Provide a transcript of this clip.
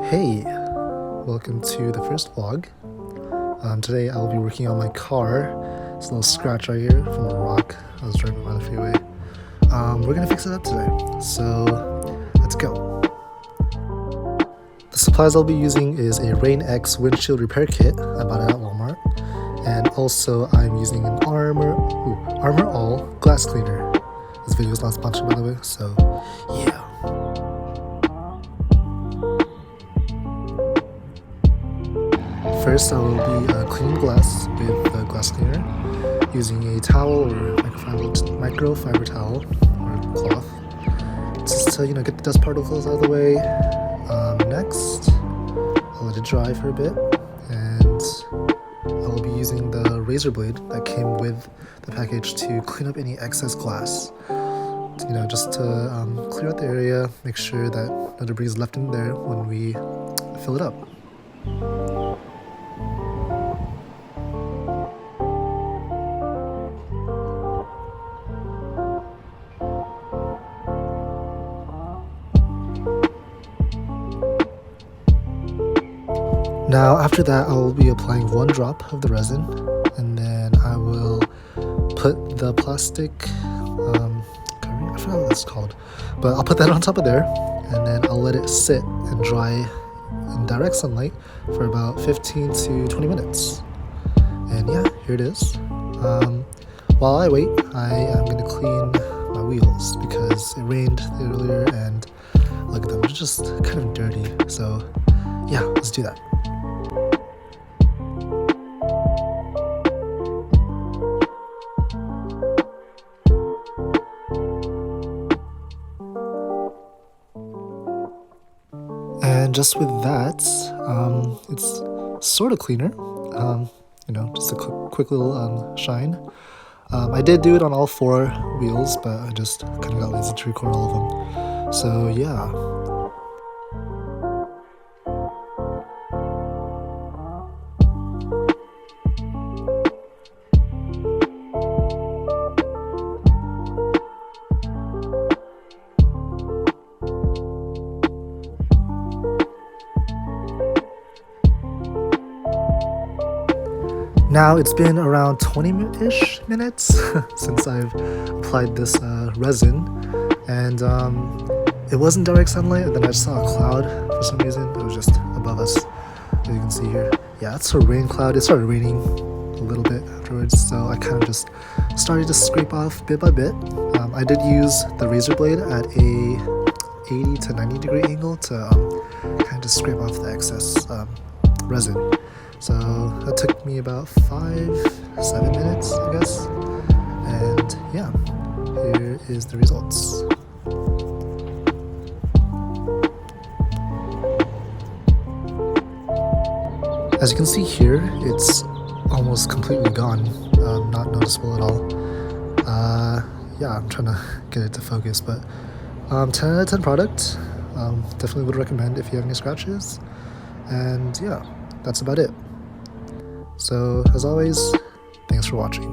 Hey, welcome to the first vlog. Today I'll be working on my car. It's a little scratch right here from a rock I was driving around the freeway. We're gonna fix it up today, so let's go. The supplies I'll be using is a Rain X windshield repair kit. I bought it at Walmart. And also I'm using an Armor All glass cleaner. This video is not sponsored, by the way, so yeah. First, I will be cleaning glass with a glass cleaner using a towel or microfiber towel or cloth, just to get the dust particles out of the way. Next, I'll let it dry for a bit, and I'll be using the razor blade that came with the package to clean up any excess glass. Just to clear out the area, make sure that no debris is left in there when we fill it up. Now after that, I'll be applying 1 drop of the resin, and then I will put the plastic covering, I forgot what it's called, but I'll put that on top of there, and then I'll let it sit and dry in direct sunlight for about 15 to 20 minutes. And yeah, here it is. While I wait, I am going to clean my wheels because it rained earlier and look at them, they're just kind of dirty. So yeah, let's do that. And just with that, it's sort of cleaner, just a quick little shine. I did do it on all 4 wheels, but I just kind of got lazy to record all of them. So yeah. Now it's been around 20-ish minutes since I've applied this resin, and it wasn't direct sunlight, and then I just saw a cloud for some reason. It was just above us, as you can see here. Yeah, it's a rain cloud. It started raining a little bit afterwards, so I kind of just started to scrape off bit by bit. I did use the razor blade at a 80 to 90 degree angle to kind of just scrape off the excess resin. So that took me about 5-7 minutes, I guess. And yeah, here is the results. As you can see here, it's almost completely gone, not noticeable at all. Yeah, I'm trying to get it to focus, but 10 out of 10 product. Definitely would recommend if you have any scratches. And yeah, that's about it. So, as always, thanks for watching.